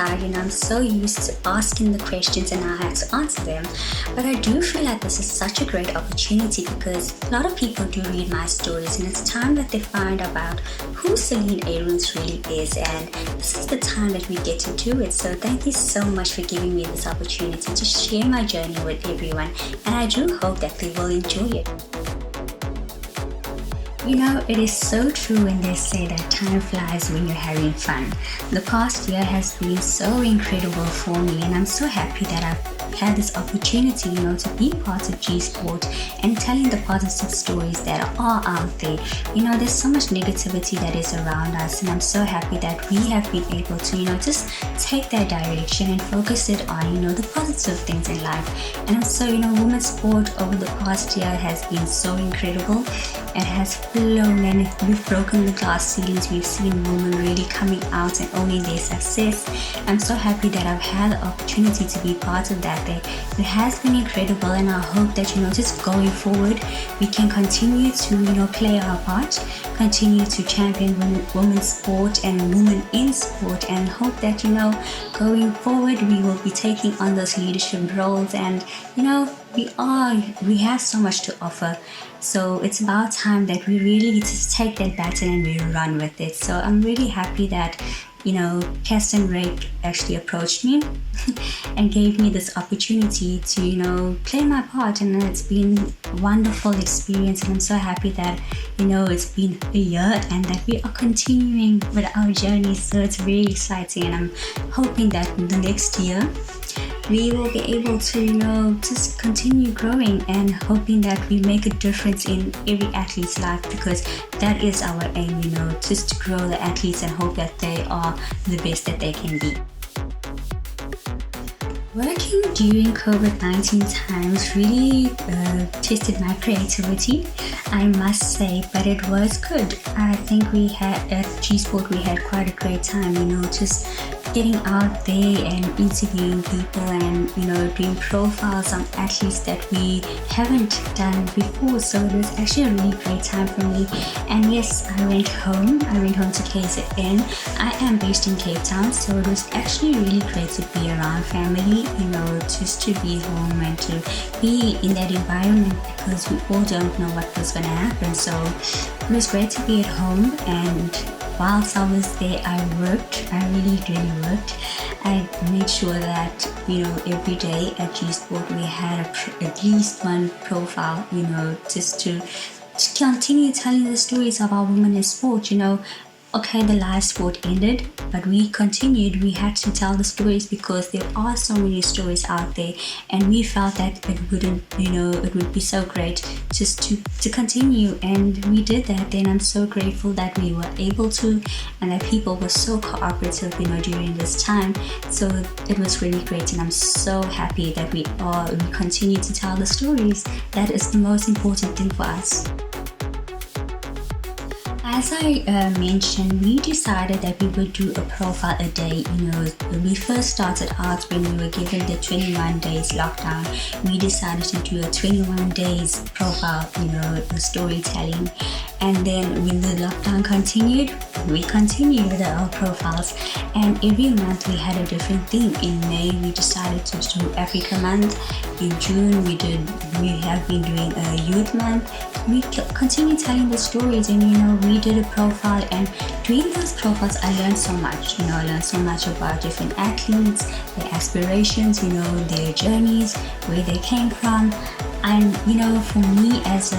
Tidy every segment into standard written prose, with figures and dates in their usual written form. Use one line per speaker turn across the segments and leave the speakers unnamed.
side, I'm so used to asking the questions and I have to answer them. But I do feel like this is such a great opportunity because a lot of people do read my stories and it's time that they find about who Celine Aarons really is, and this is the time that we get to do it. So thank you so much for giving me this opportunity to share my journey with everyone, and I do hope that they will enjoy it. It is so true when they say that time flies when you're having fun. The past year has been so incredible for me, and I'm so happy that I've had this opportunity, to be part of G Sport and telling the positive stories that are out there. There's so much negativity that is around us, and I'm so happy that we have been able to, just take that direction and focus it on, the positive things in life. And also, women's sport over the past year has been so incredible. It has flown and we've broken the glass ceilings. We've seen women really coming out and owning their success. I'm so happy that I've had the opportunity to be part of that. It has been incredible, and I hope that just going forward we can continue to play our part, continue to champion women's sport and women in sport, and hope that going forward we will be taking on those leadership roles. And we have so much to offer, so it's about time that we really just take that baton and we run with it. So I'm really happy that Kirsten Rake actually approached me and gave me this opportunity to play my part, and it's been a wonderful experience. And I'm so happy that it's been a year and that we are continuing with our journey, so it's very exciting. And I'm hoping that in the next year we will be able to just continue growing and hoping that we make a difference in every athlete's life, because that is our aim, just to grow the athletes and hope that they are the best that they can be. Working during COVID-19 times really tested my creativity, I must say, but it was good. I think we had at G Sport we had quite a great time, just getting out there and interviewing people and doing profiles on athletes that we haven't done before. So it was actually a really great time for me. And yes, I went home to KZN. I am based in Cape Town, so it was actually really great to be around family, just to be home and to be in that environment, because we all don't know what was going to happen. So it was great to be at home, and whilst I was there, I worked. I really worked. I made sure that, every day at G Sport we had at least one profile, just to continue telling the stories of our women in sport. Okay, the live sport ended, but we continued. We had to tell the stories because there are so many stories out there, and we felt that it would be so great just to continue, and we did that. And I'm so grateful that we were able to, and that people were so cooperative, during this time. So it was really great, and I'm so happy that we continue to tell the stories. That is the most important thing for us. As I mentioned, we decided that we would do a profile a day. When we first started out, when we were given the 21 days lockdown, we decided to do a 21 days profile, the storytelling. And then when the lockdown continued, we continued with our profiles. And every month we had a different theme. In May, we decided to do Africa Month. In June, we have been doing a Youth Month. We continue telling the stories, and we did a profile, and doing those profiles I learned so much. I learned so much about different athletes, their aspirations, their journeys, where they came from. And for me, as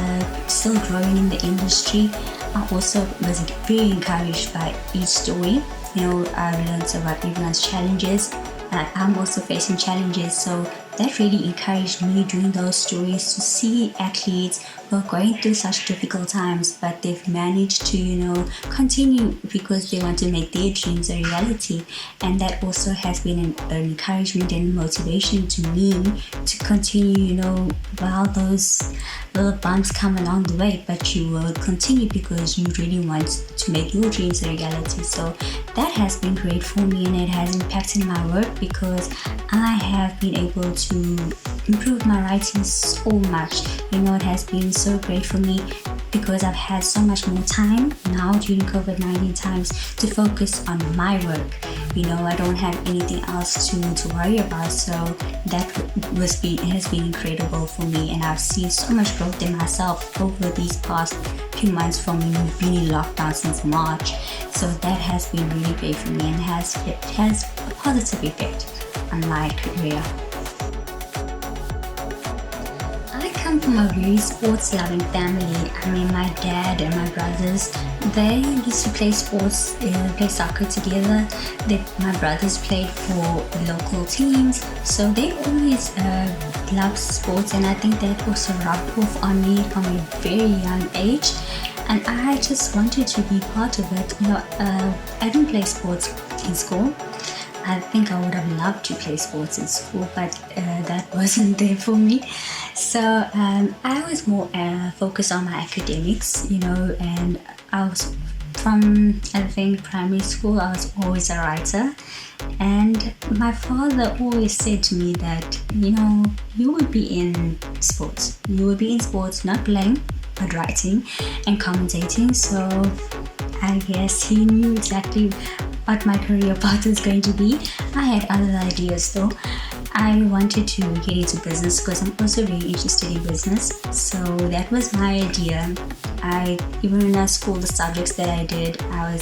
still growing in the industry, I also was very encouraged by each story. I learned about everyone's challenges. I'm also facing challenges, so that really encouraged me doing those stories, to see athletes who are going through such difficult times, but they've managed to continue because they want to make their dreams a reality. And that also has been an encouragement and motivation to me to continue, while those little bumps come along the way, but you will continue because you really want to make your dreams a reality. So that has been great for me, and it has impacted my work because I have been able to improve my writing so much. It has been so great for me because I've had so much more time now during COVID-19 times to focus on my work. I don't have anything else to worry about. So that has been incredible for me, and I've seen so much growth in myself over these past few months from being in lockdown since March. So that has been really great for me, and it has a positive effect on my career. I come from a very sports-loving family. I mean, my dad and my brothers, they used to play sports, play soccer together. My brothers played for local teams, so they always loved sports, and I think that also rubbed off on me from a very young age. And I just wanted to be part of it. I didn't play sports in school. I think I would have loved to play sports in school, but that wasn't there for me. So I was more focused on my academics, and I was I think, primary school, I was always a writer. And my father always said to me that, you would be in sports. You would be in sports, not playing, but writing and commentating. So I guess he knew exactly what my career path was going to be. I had other ideas though. I wanted to get into business because I'm also very interested in business. So that was my idea. Even in school, the subjects that I did, I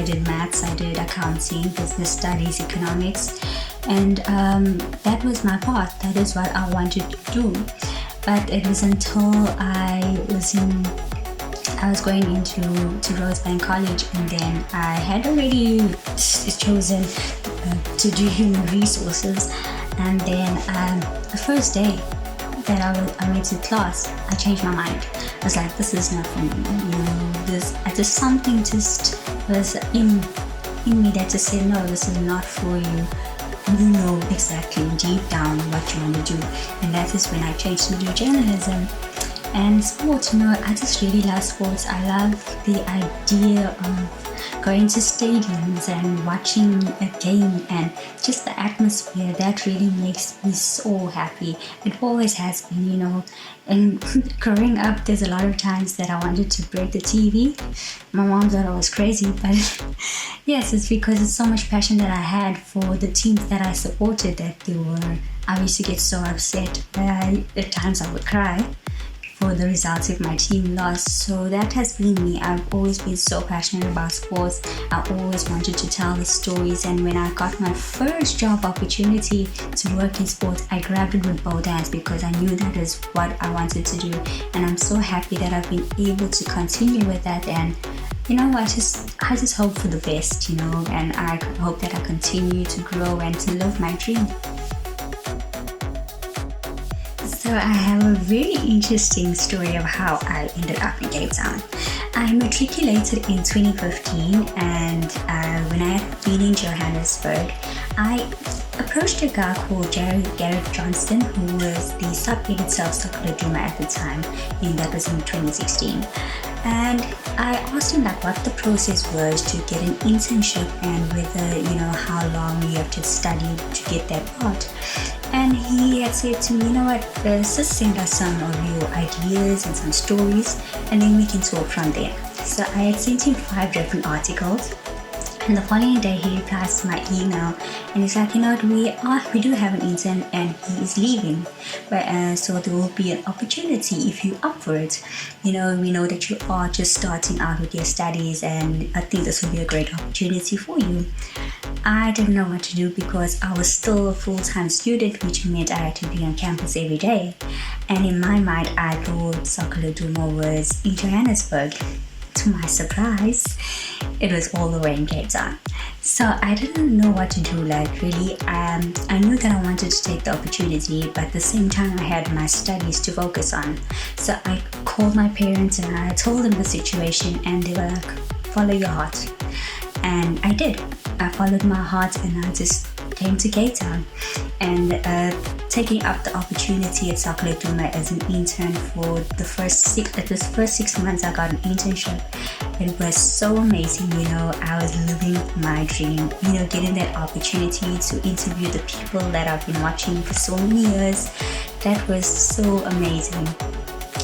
did maths, I did accounting, business studies, economics, and that was my path. That is what I wanted to do. But it was until I was going into Rosebank College, and then I had already chosen to do human resources. And then the first day that I went to class, I changed my mind. I was like, this is not for me. Something just was in me that just said, no, this is not for you. You know exactly deep down what you want to do. And that is when I changed to do journalism. And sports, I just really love sports. I love the idea of going to stadiums and watching a game, and just the atmosphere. That really makes me so happy. It always has been, and growing up, there's a lot of times that I wanted to break the TV. My mom thought I was crazy, but yes, it's because it's so much passion that I had for the teams that I supported that I used to get so upset. At times I would cry for the results if my team lost. So that has been me. I've always been so passionate about sports. I always wanted to tell the stories, and when I got my first job opportunity to work in sports, I grabbed it with both hands because I knew that is what I wanted to do. And I'm so happy that I've been able to continue with that. And I just hope for the best, and I hope that I continue to grow and to live my dream. So I have a very interesting story of how I ended up in Cape Town. I matriculated in 2015, and when I had been in Johannesburg, I approached a guy called Garrett Johnston, who was the sub-editor of Soccer Laduma at the time, and that was in 2016. And I asked him what the process was to get an internship, and whether, how long you have to study to get that part. And he had said to me, just send us some of your ideas and some stories, and then we can talk from there. So I had sent him 5 different articles, and the following day he replies to my email, and he's like, we do have an intern, and he is leaving, but so there will be an opportunity if you're up for it. We know that you are just starting out with your studies, and I think this will be a great opportunity for you. I didn't know what to do because I was still a full-time student, which meant I had to be on campus every day. And in my mind, I thought Soccer Laduma was in Johannesburg. To my surprise, it was all the way in Cape Town. So I didn't know what to do, really. I knew that I wanted to take the opportunity, but at the same time I had my studies to focus on. So I called my parents and I told them the situation, and they were like, follow your heart. And I did. I followed my heart, and I just came to Cape Town, and taking up the opportunity at Soccer Laduma as an intern for the first 6 months. I got an internship. It was so amazing. I was living my dream, getting that opportunity to interview the people that I've been watching for so many years. That was so amazing.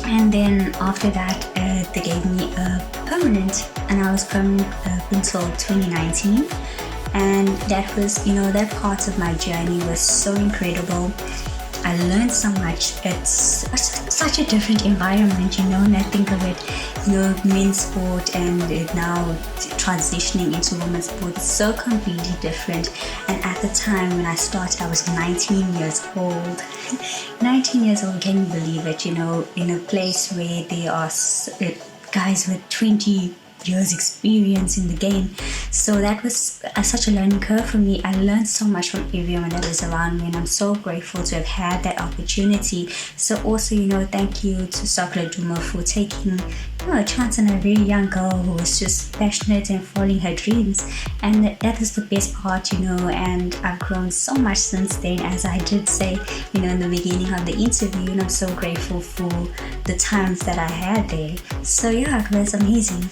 And then after that, they gave me a permanent, and I was permanent until 2019. And that was, that part of my journey was so incredible. I learned so much. It's such a different environment, and I think of it, men's sport and it now transitioning into women's sport. It's so completely different. And at the time when I started, I was 19 years old. 19 years old, can you believe it? In a place where there are guys with 20 years experience in the game. So that was such a learning curve for me. I learned so much from everyone that was around me, and I'm so grateful to have had that opportunity. So also, thank you to Soccer Laduma for taking a chance on a very young girl who was just passionate and following her dreams. And that was the best part, and I've grown so much since then, as I did say, in the beginning of the interview, and I'm so grateful for the times that I had there. So yeah, it was amazing.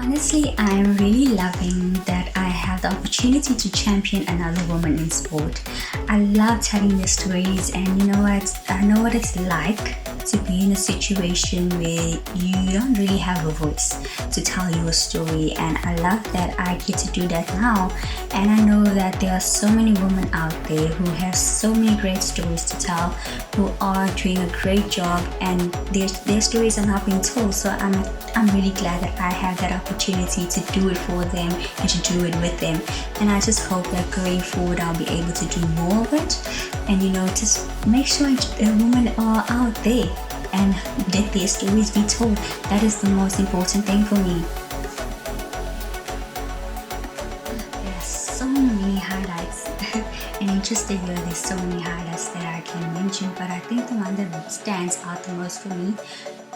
Honestly, I'm really loving that I have the opportunity to champion another woman in sport. I love telling their stories, and you know what? I know what it's like to be in a situation where you don't really have a voice to tell your story, and I love that I get to do that now. And I know that there are so many women out there who have so many great stories to tell, who are doing a great job, and their stories are not being told. So I'm really glad that I have that opportunity to do it for them and to do it with them. And I just hope that going forward I'll be able to do more of it, and just make sure women are out there and let their stories be told. That is the most important thing for me. There's so many highlights and in just a year there's so many highlights that I can mention, but I think the one that stands out the most for me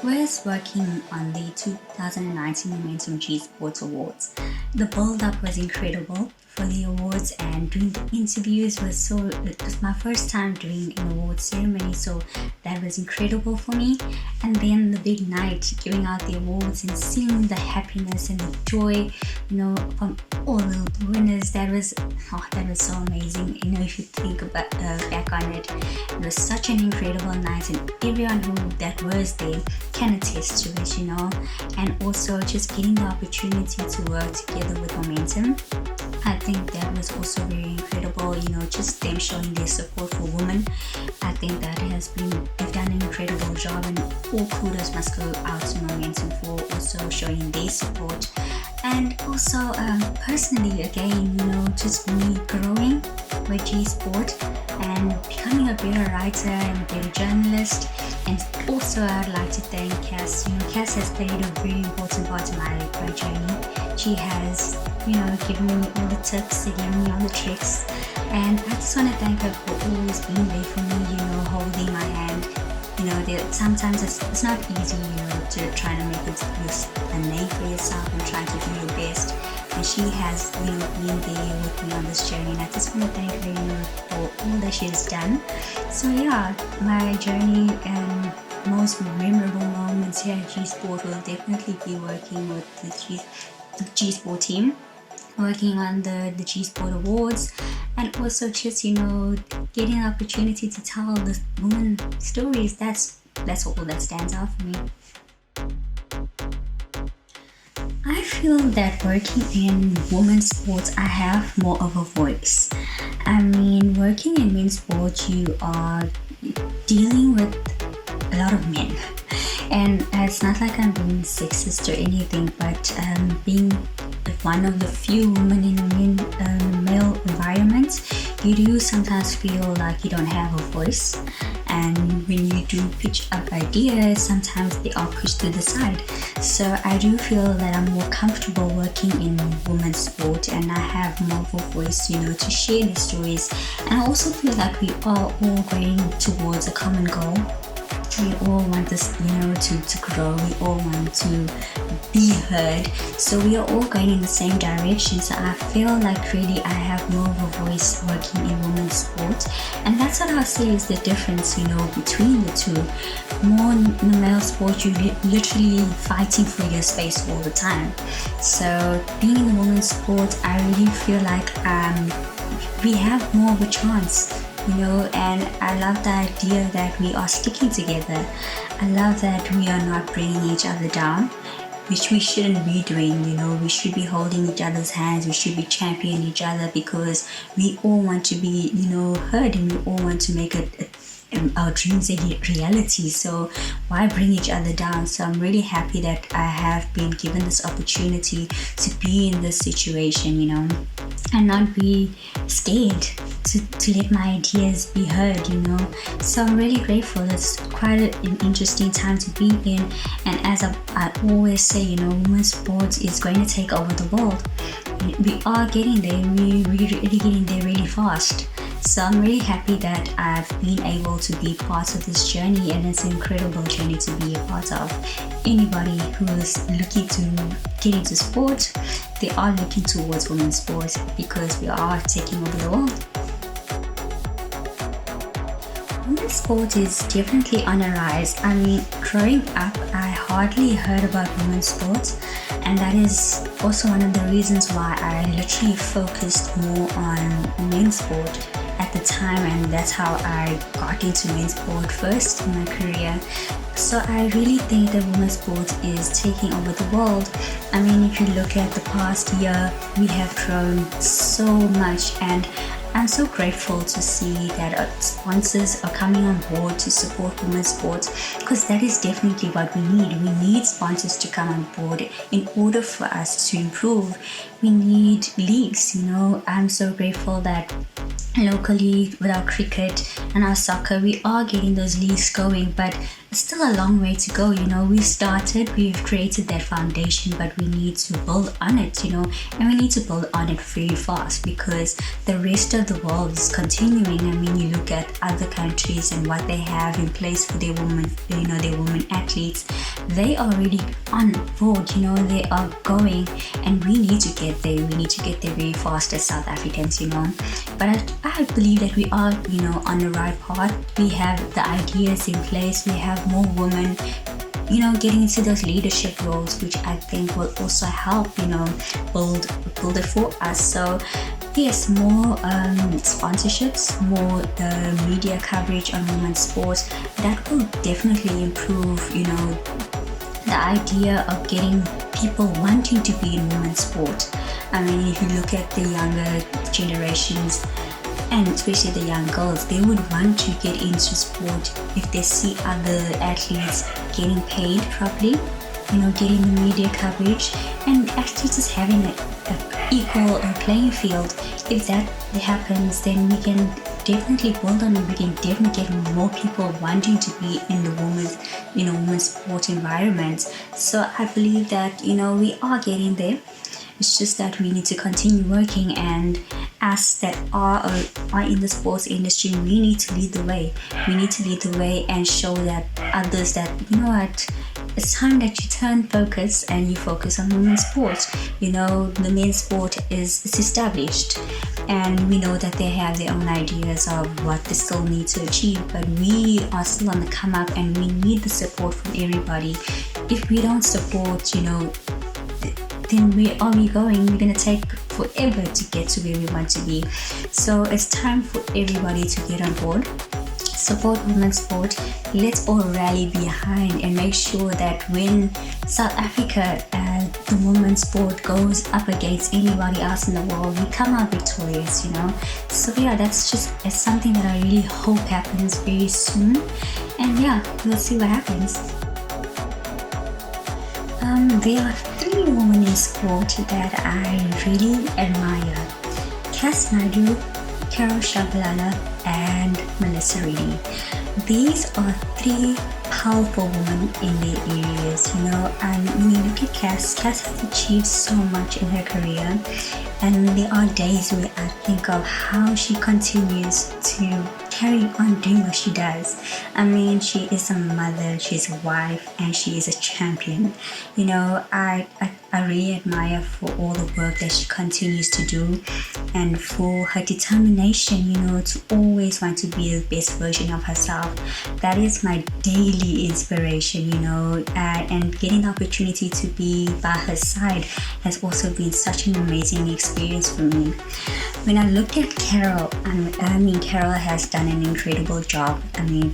was working on the 2019 Momentum G Sports Awards. The build-up was incredible for the awards, and doing the interviews it was my first time doing an award ceremony, so that was incredible for me. And then the big night, giving out the awards and seeing the happiness and the joy, from all the winners, that was so amazing. If you think about back on it, it was such an incredible night, and everyone who that was there can attest to it, and also just getting the opportunity to work together with Momentum. I think that was also very incredible, just them showing their support for women. I think that they've done an incredible job, and all kudos must go out to Momentum for also showing their support. And also personally, again, just me growing with G Sport and becoming a better writer and a better journalist. And also I'd like to thank Cass. Cass has played a very important part in my journey. She has, given me all the tips, given me all the tricks. And I just want to thank her for always being there for me, holding my hand. Sometimes it's not easy, to try to make a name for yourself and try to do your best. And she has, been there with me on this journey. And I just want to thank her, for all that she has done. So yeah, my journey and most memorable moments here at G Sport will definitely be working with the G Sport team, working on the G Sport Awards, and also just getting an opportunity to tell the women stories. That's all that stands out for me. I feel that working in women's sports, I have more of a voice. Working in men's sports, you are dealing with a lot of men. And it's not like I'm being sexist or anything, but being one of the few women in a male environment, you do sometimes feel like you don't have a voice. And when you do pitch up ideas, sometimes they are pushed to the side. So I do feel that I'm more comfortable working in women's sport, and I have more of a voice, to share the stories. And I also feel like we are all going towards a common goal. We all want this, to grow. We all want to be heard. So we are all going in the same direction. So I feel like really I have more of a voice working in women's sport. And that's what I'll say is the difference, between the two. More in the male sport, you're literally fighting for your space all the time. So being in the women's sport, I really feel like we have more of a chance. And I love the idea that we are sticking together. I love that we are not bringing each other down. which we shouldn't be doing. We should be holding each other's hands, we should be championing each other, because we all want to be heard, and we all want to make our dreams a reality. So why bring each other down? So I'm really happy that I have been given this opportunity to be in this situation, and not be scared to let my ideas be heard. So I'm really grateful. It's quite an interesting time to be in, and as I always say, women's sports is going to take over the world. We are getting there. We're really getting there really fast. So I'm really happy that I've been able to be part of this journey, and it's an incredible journey to be a part of. Anybody who is looking to get into sport, they are looking towards women's sports, because we are taking over the world. Women's sport is definitely on a rise. I mean, growing up, I hardly heard about women's sports, and that is also one of the reasons why I literally focused more on men's sport at the time, and that's how I got into men's sport first in my career. So I really think that women's sport is taking over the world. I mean, if you look at the past year, we have grown so much, and I'm so grateful to see that sponsors are coming on board to support women's sports, because that is definitely what we need. We need sponsors to come on board in order for us to improve. We need leagues. I'm so grateful that locally with our cricket and our soccer, we are getting those leagues going, but it's still a long way to go. We've created that foundation, but we need to build on it, and we need to build on it very fast, because the rest of the world is continuing. I mean, you look at other countries and what they have in place for their women, their women athletes. They are already on board, they are going, and we need to get there. We need to get there very fast as South Africans, But I believe that we are, on the right path. We have the ideas in place. We have more women, getting into those leadership roles, which I think will also help, build it for us. So yes, more sponsorships, more the media coverage on women's sports. That will definitely improve, the idea of getting people wanting to be in women's sport. I mean, if you look at the younger generations, and especially the young girls, they would want to get into sport if they see other athletes getting paid properly, getting the media coverage, and actually just having an equal playing field. If that happens, then we can definitely build on it. We can definitely get more people wanting to be in the women's sport environment. So I believe that, we are getting there. It's just that we need to continue working, and us that are in the sports industry, we need to lead the way. We need to lead the way and show that others that, it's time that you turn focus and you focus on women's sports. The men's sport is established, and we know that they have their own ideas of what they still need to achieve, but we are still on the come up, and we need the support from everybody. If we don't support, then where are we going? We're going to take forever to get to where we want to be. So it's time for everybody to get on board, support women's sport. Let's all rally behind and make sure that when South Africa and the women's sport goes up against anybody else in the world, we come out victorious, So yeah, it's something that I really hope happens very soon. And yeah, we'll see what happens. There are 3 women in sport that I really admire: Cass Naidoo, Carol Shabalala, and Melissa Reedy. These are 3 powerful women in their areas, and when you look at Cass has achieved so much in her career, and there are days where I think of how she continues to carry on doing what she does. I mean, she is a mother, she's a wife, and she is a champion. I really admire for all the work that she continues to do, and for her determination, to always want to be the best version of herself. That is my daily inspiration, and getting the opportunity to be by her side has also been such an amazing experience for me. When I look at Carol, Carol has done an incredible job.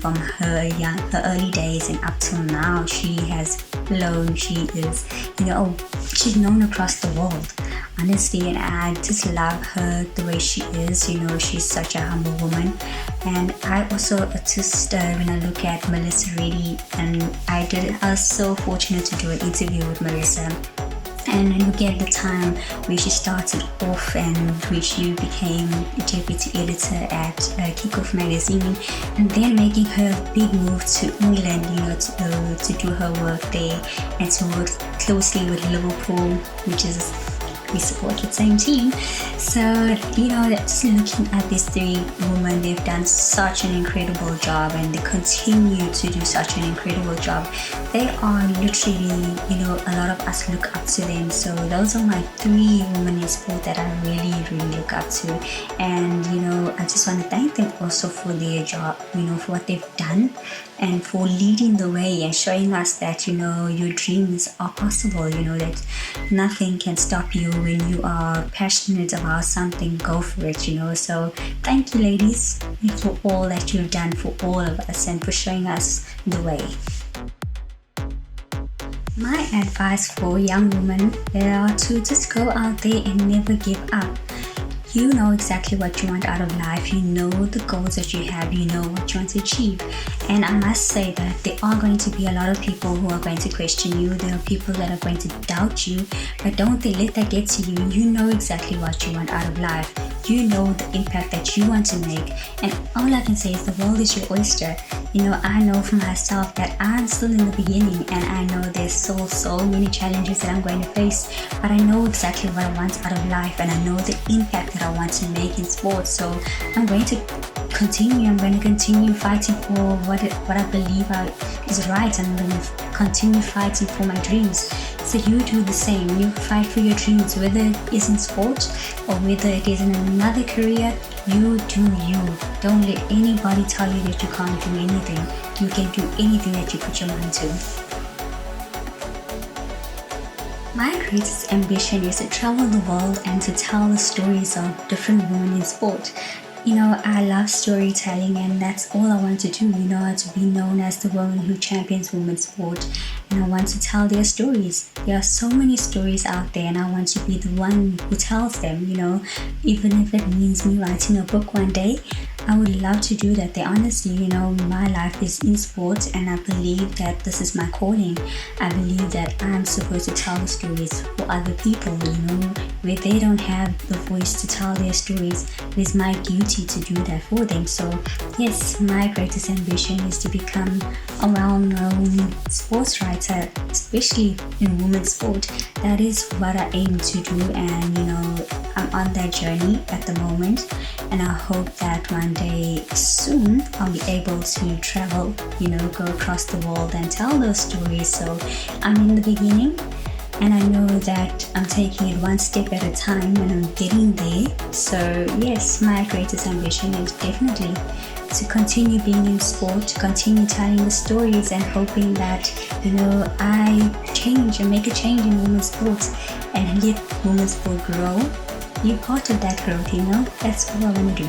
From her early days and up till now, she has blown. She is, she's known across the world, honestly, and I just love her the way she is. She's such a humble woman. And I also just when I look at Melissa Reddy, and I was so fortunate to do an interview with Melissa. And I look at the time where she started off and where she became deputy editor at Kickoff magazine, and then making her big move to England, to do her work there and to work closely with Liverpool, which is, we support the same team. So, just looking at these three women, they've done such an incredible job, and they continue to do such an incredible job. They are literally, a lot of us look up to them. So those are my three women in sport that I really, really look up to. And, I just want to thank them also for their job, for what they've done, and for leading the way and showing us that, your dreams are possible, that nothing can stop you when you are passionate about something. Go for it, So thank you, ladies, for all that you've done for all of us and for showing us the way. My advice for young women are to just go out there and never give up. You know exactly what you want out of life. You know the goals that you have. You know what you want to achieve. And I must say that there are going to be a lot of people who are going to question you. There are people that are going to doubt you. But don't let that get to you. You know exactly what you want out of life. You know the impact that you want to make. And all I can say is the world is your oyster. I know for myself that I'm still in the beginning, and I know there's so many challenges that I'm going to face, but I know exactly what I want out of life, and I know the impact that I want to make in sports. So I'm going to continue fighting for what I believe is right, and I'm going to continue fighting for my dreams. So you do the same. You fight for your dreams, whether it is in sport or whether it is in another career. You do you. Don't let anybody tell you that you can't do anything. You can do anything that you put your mind to. My greatest ambition is to travel the world and to tell the stories of different women in sport. I love storytelling, and that's all I want to do, to be known as the woman who champions women's sport. And I want to tell their stories. There are so many stories out there, and I want to be the one who tells them, even if it means me writing a book one day. I would love to do that. Honestly, my life is in sports, and I believe that this is my calling. I believe that I'm supposed to tell the stories for other people, where they don't have the voice to tell their stories. It is my duty to do that for them. So yes, my greatest ambition is to become a well-known sports writer, especially in women's sport. That is what I aim to do, and I'm on that journey at the moment, and I hope that one day soon I'll be able to travel, go across the world and tell those stories. So I'm in the beginning, and I know that I'm taking it one step at a time, and I'm getting there. So yes, my greatest ambition is definitely to continue being in sport, to continue telling the stories, and hoping that I change and make a change in women's sports and let women's sport grow. Be part of that growth. That's all I want to do.